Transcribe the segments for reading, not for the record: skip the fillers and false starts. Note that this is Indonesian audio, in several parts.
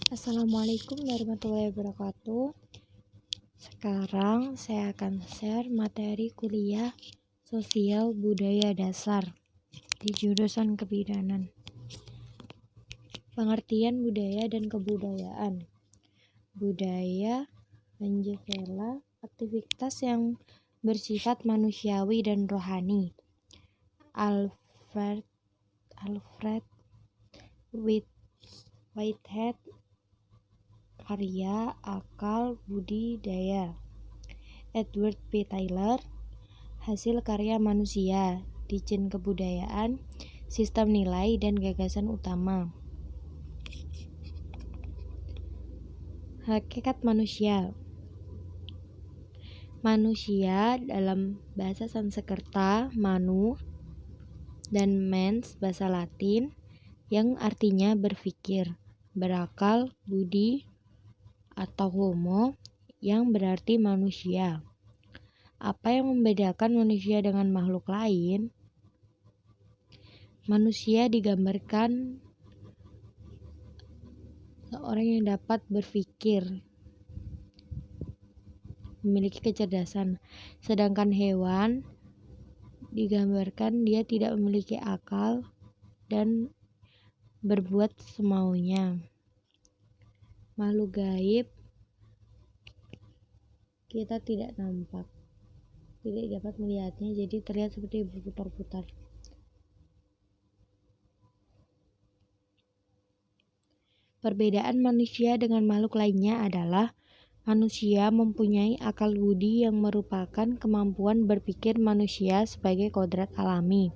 Assalamualaikum warahmatullahi wabarakatuh. Sekarang saya akan share materi kuliah Sosial Budaya Dasar di jurusan Kebidanan. Pengertian budaya dan kebudayaan. Budaya menjela aktivitas yang bersifat manusiawi dan rohani. Alfred Whitehead, karya Akal Budi Daya. Edward P. Taylor, hasil karya manusia, Dijen Kebudayaan, Sistem Nilai dan Gagasan Utama. Hakikat manusia. Manusia dalam bahasa Sanskerta manu dan mens bahasa Latin yang artinya berpikir, berakal, budi atau homo yang berarti manusia. Apa yang membedakan manusia dengan makhluk lain? Manusia digambarkan seorang yang dapat berpikir, memiliki kecerdasan, sedangkan hewan digambarkan dia tidak memiliki akal dan berbuat semaunya. Makhluk gaib kita tidak nampak, tidak dapat melihatnya, jadi terlihat seperti berputar-putar. Perbedaan manusia dengan makhluk lainnya adalah manusia mempunyai akal budi yang merupakan kemampuan berpikir manusia sebagai kodrat alami.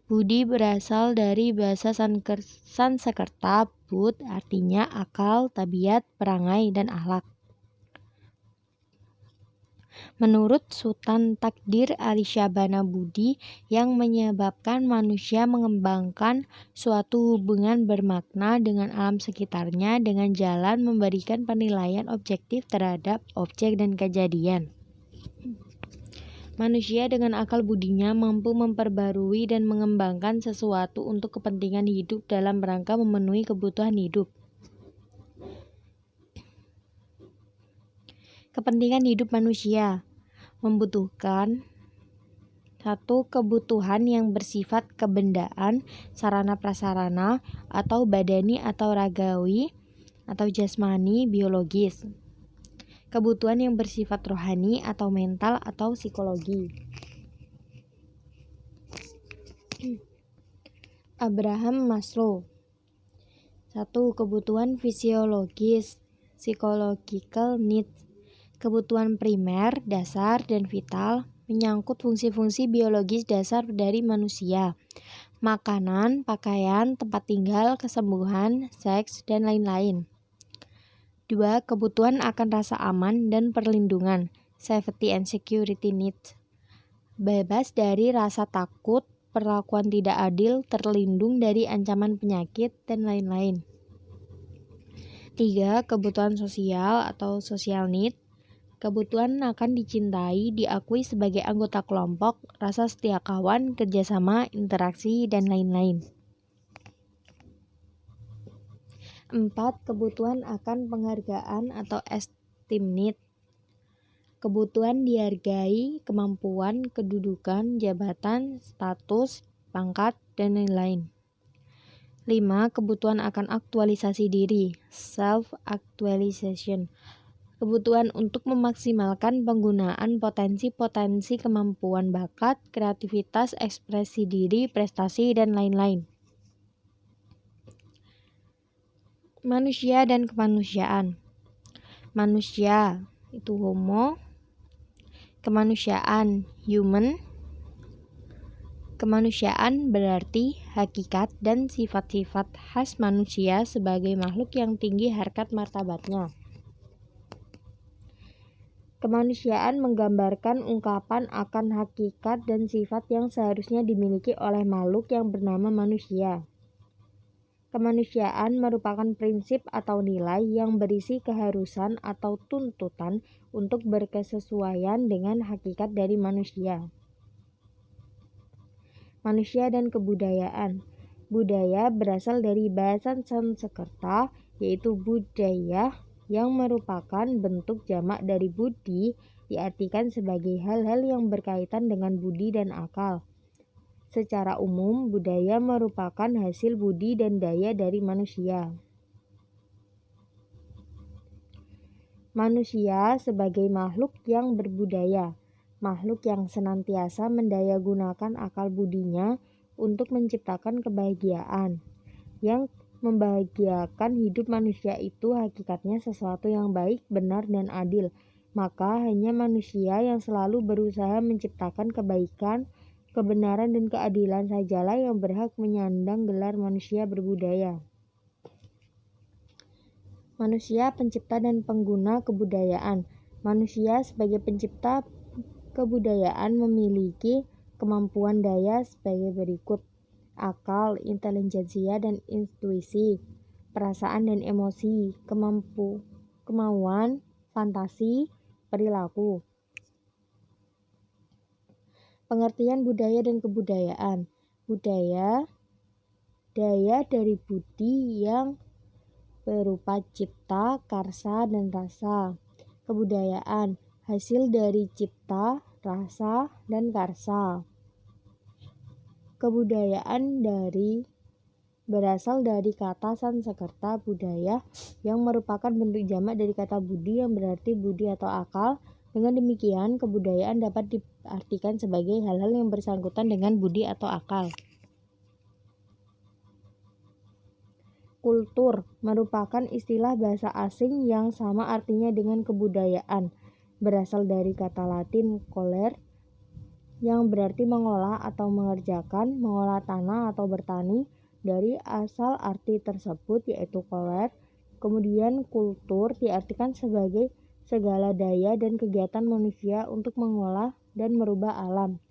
Budi berasal dari bahasa Sanskerta bud, artinya akal, tabiat, perangai, dan akhlak. Menurut Sultan Takdir Ali Syabana Budi, yang menyebabkan manusia mengembangkan suatu hubungan bermakna dengan alam sekitarnya dengan jalan memberikan penilaian objektif terhadap objek dan kejadian. Manusia dengan akal budinya mampu memperbarui dan mengembangkan sesuatu untuk kepentingan hidup dalam rangka memenuhi kebutuhan hidup. Kepentingan hidup manusia membutuhkan satu kebutuhan yang bersifat kebendaan, sarana prasarana, atau badani atau ragawi, atau jasmani, biologis. Kebutuhan yang bersifat rohani atau mental atau psikologi. Abraham Maslow. 1. Kebutuhan fisiologis, psychological needs. Kebutuhan primer, dasar, dan vital menyangkut fungsi-fungsi biologis dasar dari manusia. Makanan, pakaian, tempat tinggal, kesembuhan, seks, dan lain-lain. 2. Kebutuhan akan rasa aman dan perlindungan, safety and security needs. Bebas dari rasa takut, perlakuan tidak adil, terlindung dari ancaman penyakit, dan lain-lain. 3. Kebutuhan sosial atau social need. Kebutuhan akan dicintai, diakui sebagai anggota kelompok, rasa setia kawan, kerjasama, interaksi, dan lain-lain. 4. Kebutuhan akan penghargaan atau esteem need. Kebutuhan dihargai, kemampuan, kedudukan, jabatan, status, pangkat, dan lain-lain. 5. Kebutuhan akan aktualisasi diri, self-actualization. Kebutuhan untuk memaksimalkan penggunaan potensi-potensi kemampuan bakat, kreativitas, ekspresi diri, prestasi, dan lain-lain. Manusia dan kemanusiaan. Manusia itu homo, kemanusiaan human. Kemanusiaan berarti hakikat dan sifat-sifat khas manusia sebagai makhluk yang tinggi harkat martabatnya. Kemanusiaan menggambarkan ungkapan akan hakikat dan sifat yang seharusnya dimiliki oleh makhluk yang bernama manusia. Kemanusiaan merupakan prinsip atau nilai yang berisi keharusan atau tuntutan untuk berkesesuaian dengan hakikat dari manusia. Manusia dan kebudayaan. Budaya berasal dari bahasa Sanskerta yaitu budaya, yang merupakan bentuk jamak dari budi, diartikan sebagai hal-hal yang berkaitan dengan budi dan akal. Secara umum, budaya merupakan hasil budi dan daya dari manusia. Manusia sebagai makhluk yang berbudaya, makhluk yang senantiasa mendayagunakan akal budinya untuk menciptakan kebahagiaan. Yang membahagiakan hidup manusia itu hakikatnya sesuatu yang baik, benar, dan adil. Maka hanya manusia yang selalu berusaha menciptakan kebaikan, kebenaran, dan keadilan sajalah yang berhak menyandang gelar manusia berbudaya. Manusia pencipta dan pengguna kebudayaan. Manusia sebagai pencipta kebudayaan memiliki kemampuan daya sebagai berikut: akal, intelijensia dan intuisi, perasaan dan emosi, kemauan, fantasi, perilaku. Pengertian budaya dan kebudayaan. Budaya, daya dari budi yang berupa cipta, karsa, dan rasa. Kebudayaan, hasil dari cipta, rasa, dan karsa. Kebudayaan berasal dari kata Sanskerta budaya, yang merupakan bentuk jamak dari kata budi yang berarti budi atau akal. Dengan demikian, kebudayaan dapat diartikan sebagai hal-hal yang bersangkutan dengan budi atau akal. Kultur merupakan istilah bahasa asing yang sama artinya dengan kebudayaan. Berasal dari kata Latin coller, yang berarti mengolah atau mengerjakan, mengolah tanah atau bertani. Dari asal arti tersebut yaitu coller, kemudian kultur diartikan sebagai segala daya dan kegiatan manusia untuk mengolah dan merubah alam.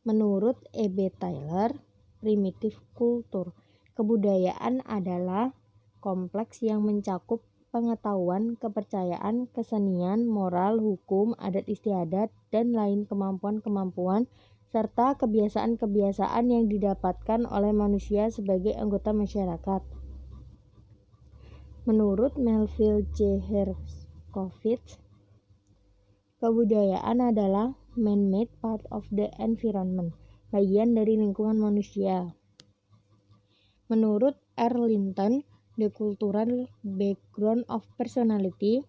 Menurut E.B. Taylor, primitif kultur, kebudayaan adalah kompleks yang mencakup pengetahuan, kepercayaan, kesenian, moral, hukum, adat istiadat, dan lain kemampuan-kemampuan serta kebiasaan-kebiasaan yang didapatkan oleh manusia sebagai anggota masyarakat. Menurut Melville J. Herskovits, kebudayaan adalah man-made part of the environment, bagian dari lingkungan manusia. Menurut R. Linton, The Cultural Background of Personality,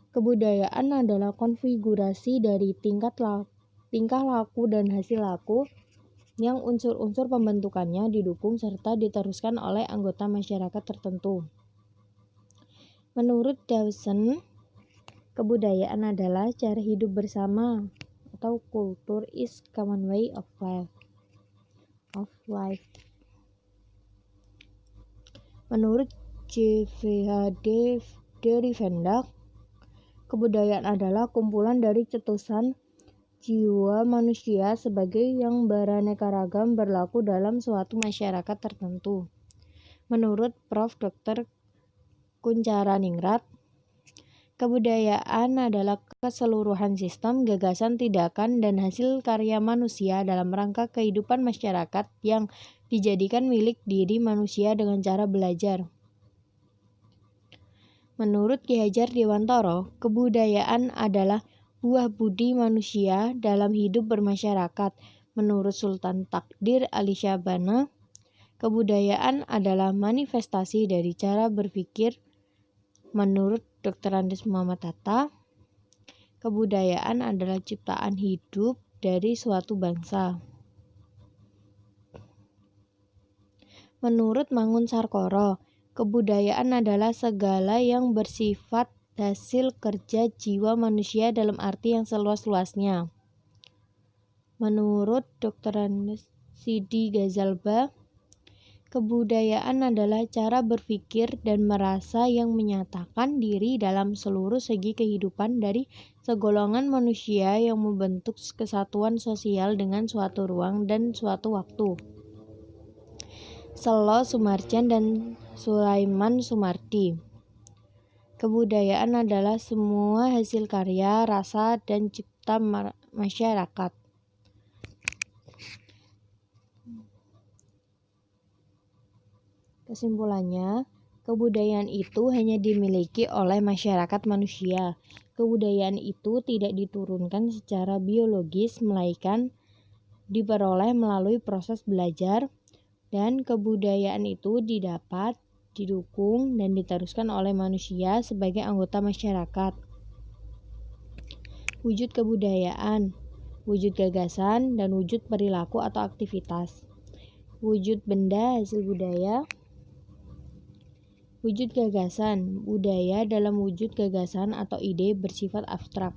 kebudayaan adalah konfigurasi dari tingkah laku dan hasil laku yang unsur-unsur pembentukannya didukung serta diteruskan oleh anggota masyarakat tertentu. Menurut Dawson, kebudayaan adalah cara hidup bersama atau culture is common way of life. Menurut J.V.H. Derrida, kebudayaan adalah kumpulan dari cetusan jiwa manusia sebagai yang beraneka ragam berlaku dalam suatu masyarakat tertentu. Menurut Prof. Dr. Kuncharaningrat, kebudayaan adalah keseluruhan sistem, gagasan, tindakan, dan hasil karya manusia dalam rangka kehidupan masyarakat yang dijadikan milik diri manusia dengan cara belajar. Menurut Ki Hajar Dewantara, kebudayaan adalah buah budi manusia dalam hidup bermasyarakat. Menurut Sultan Takdir Ali Syabana, kebudayaan adalah manifestasi dari cara berpikir. Menurut Dr. Andes Muhammad Hatta, kebudayaan adalah ciptaan hidup dari suatu bangsa. Menurut Mangun Sarkoro, kebudayaan adalah segala yang bersifat hasil kerja jiwa manusia dalam arti yang seluas-luasnya. Menurut Dr. Sidi Ghazalba, kebudayaan adalah cara berpikir dan merasa yang menyatakan diri dalam seluruh segi kehidupan dari segolongan manusia yang membentuk kesatuan sosial dengan suatu ruang dan suatu waktu. Selo Sumarjan dan Sulaiman Sumardi. Kebudayaan adalah semua hasil karya, rasa, dan cipta masyarakat. Kesimpulannya, kebudayaan itu hanya dimiliki oleh masyarakat manusia. Kebudayaan itu tidak diturunkan secara biologis, melainkan diperoleh melalui proses belajar, dan kebudayaan itu didapat, didukung, dan diteruskan oleh manusia sebagai anggota masyarakat. Wujud kebudayaan, wujud gagasan, dan wujud perilaku atau aktivitas. Wujud benda hasil budaya. Wujud gagasan, budaya dalam wujud gagasan atau ide bersifat abstrak.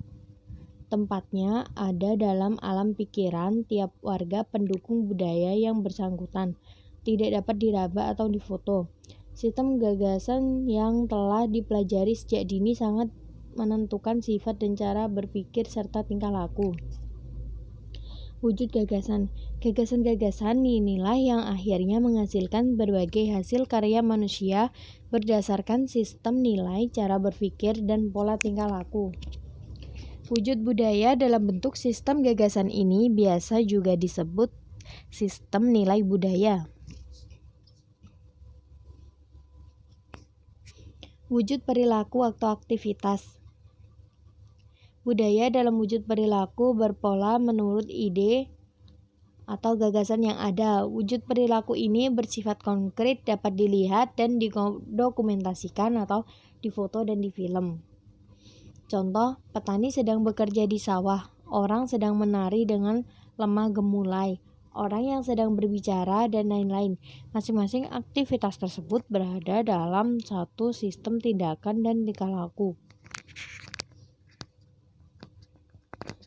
Tempatnya ada dalam alam pikiran tiap warga pendukung budaya yang bersangkutan, tidak dapat diraba atau difoto. Sistem gagasan yang telah dipelajari sejak dini sangat menentukan sifat dan cara berpikir serta tingkah laku. Wujud gagasan. Gagasan-gagasan inilah yang akhirnya menghasilkan berbagai hasil karya manusia berdasarkan sistem nilai, cara berpikir, dan pola tingkah laku. Wujud budaya dalam bentuk sistem gagasan ini biasa juga disebut sistem nilai budaya. Wujud perilaku atau aktivitas. Budaya dalam wujud perilaku berpola menurut ide atau gagasan yang ada. Wujud perilaku ini bersifat konkret, dapat dilihat dan didokumentasikan atau difoto dan difilm. Contoh, petani sedang bekerja di sawah, orang sedang menari dengan lemah gemulai, orang yang sedang berbicara, dan lain-lain. Masing-masing aktivitas tersebut berada dalam satu sistem tindakan dan tingkah laku.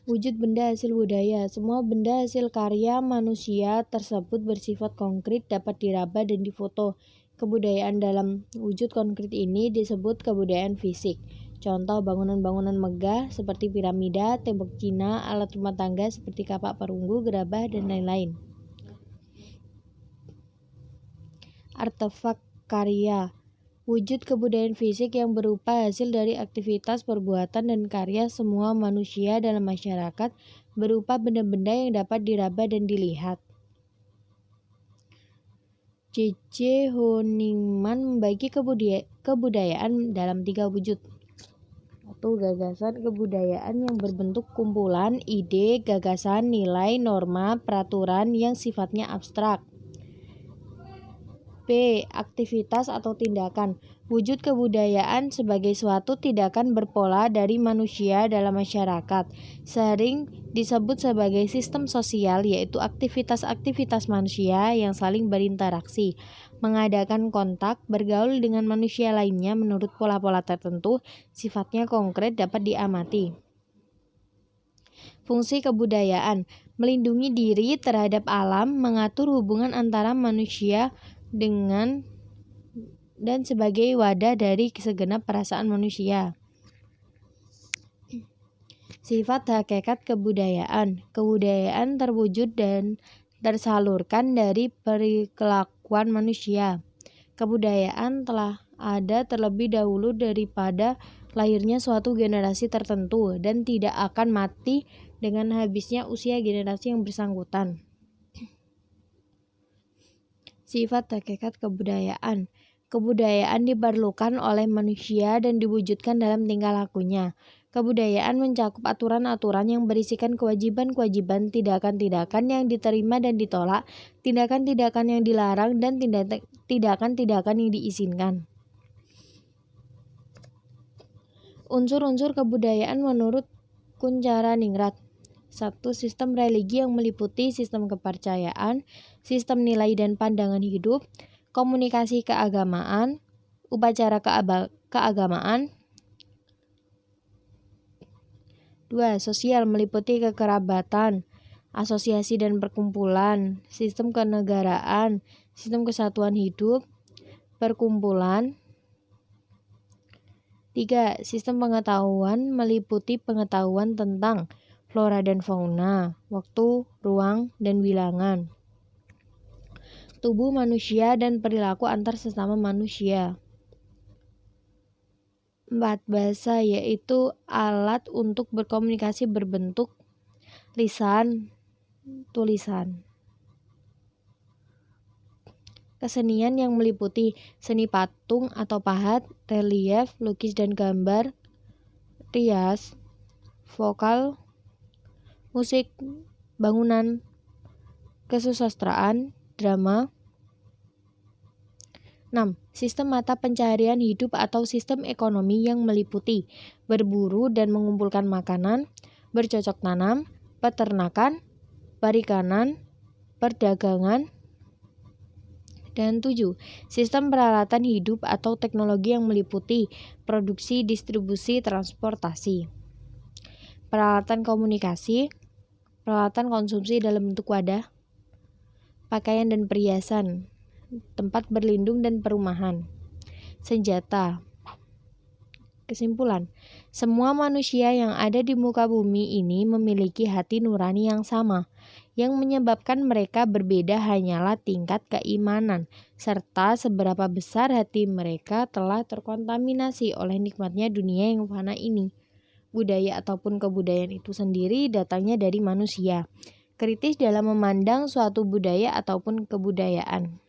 Wujud benda hasil budaya. Semua benda hasil karya manusia tersebut bersifat konkret, dapat diraba dan difoto. Kebudayaan dalam wujud konkret ini disebut kebudayaan fisik. Contoh bangunan-bangunan megah seperti piramida, tembok Cina, alat rumah tangga seperti kapak perunggu, gerabah, dan lain-lain. Artefak karya. Wujud kebudayaan fisik yang berupa hasil dari aktivitas, perbuatan, dan karya semua manusia dalam masyarakat berupa benda-benda yang dapat diraba dan dilihat. J.J. Honigman membagi kebudayaan dalam 3 wujud. 1. Gagasan kebudayaan yang berbentuk kumpulan ide, gagasan, nilai, norma, peraturan yang sifatnya abstrak. B. Aktivitas atau tindakan. Wujud kebudayaan sebagai suatu tindakan berpola dari manusia dalam masyarakat. Sering disebut sebagai sistem sosial, yaitu aktivitas-aktivitas manusia yang saling berinteraksi, mengadakan kontak, bergaul dengan manusia lainnya menurut pola-pola tertentu, sifatnya konkret, dapat diamati. Fungsi kebudayaan: melindungi diri terhadap alam, mengatur hubungan antara manusia dengan dan sebagai wadah dari segenap perasaan manusia. Sifat hakikat kebudayaan. Kebudayaan terwujud dan tersalurkan dari perilakuan manusia. Kebudayaan telah ada terlebih dahulu daripada lahirnya suatu generasi tertentu dan tidak akan mati dengan habisnya usia generasi yang bersangkutan. Sifat hakikat kebudayaan. Kebudayaan diperlukan oleh manusia dan diwujudkan dalam tingkah lakunya. Kebudayaan mencakup aturan-aturan yang berisikan kewajiban-kewajiban, tindakan-tindakan yang diterima dan ditolak, tindakan-tindakan yang dilarang, dan tindakan-tindakan yang diizinkan. Unsur-unsur kebudayaan menurut Kuncharaningrat. 1. Sistem religi yang meliputi sistem kepercayaan, sistem nilai dan pandangan hidup, komunikasi keagamaan, upacara keagamaan. 2. Sosial meliputi kekerabatan, asosiasi dan perkumpulan, sistem kenegaraan, sistem kesatuan hidup, perkumpulan. 3. Sistem pengetahuan meliputi pengetahuan tentang flora dan fauna, waktu, ruang, dan bilangan, tubuh manusia, dan perilaku antar sesama manusia. 4. Bahasa, yaitu alat untuk berkomunikasi berbentuk lisan, tulisan. Kesenian yang meliputi seni patung atau pahat, relief, lukis dan gambar, rias, vokal, musik, bangunan, kesusastraan, drama. 6. Sistem mata pencaharian hidup atau sistem ekonomi yang meliputi berburu dan mengumpulkan makanan, bercocok tanam, peternakan, perikanan, perdagangan. Dan 7. Sistem peralatan hidup atau teknologi yang meliputi produksi, distribusi, transportasi, peralatan komunikasi, peralatan konsumsi dalam bentuk wadah, pakaian dan perhiasan, tempat berlindung dan perumahan, senjata. Kesimpulan, semua manusia yang ada di muka bumi ini memiliki hati nurani yang sama. Yang menyebabkan mereka berbeda hanyalah tingkat keimanan, serta seberapa besar hati mereka telah terkontaminasi oleh nikmatnya dunia yang fana ini. Budaya ataupun kebudayaan itu sendiri datangnya dari manusia. Kritis dalam memandang suatu budaya ataupun kebudayaan.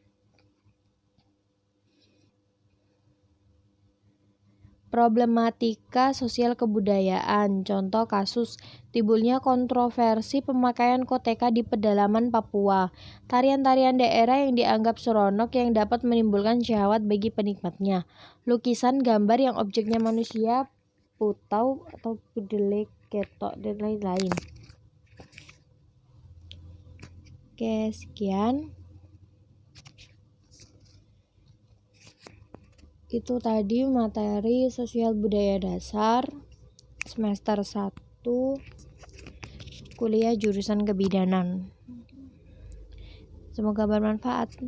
Problematika sosial kebudayaan. Contoh kasus timbulnya kontroversi pemakaian koteka di pedalaman Papua. Tarian-tarian daerah yang dianggap seronok yang dapat menimbulkan syahwat bagi penikmatnya. Lukisan gambar yang objeknya manusia, putau atau pudelek, ketok dan lain-lain. Oke, sekian. Itu tadi materi sosial budaya dasar semester 1 kuliah jurusan kebidanan. Semoga bermanfaat.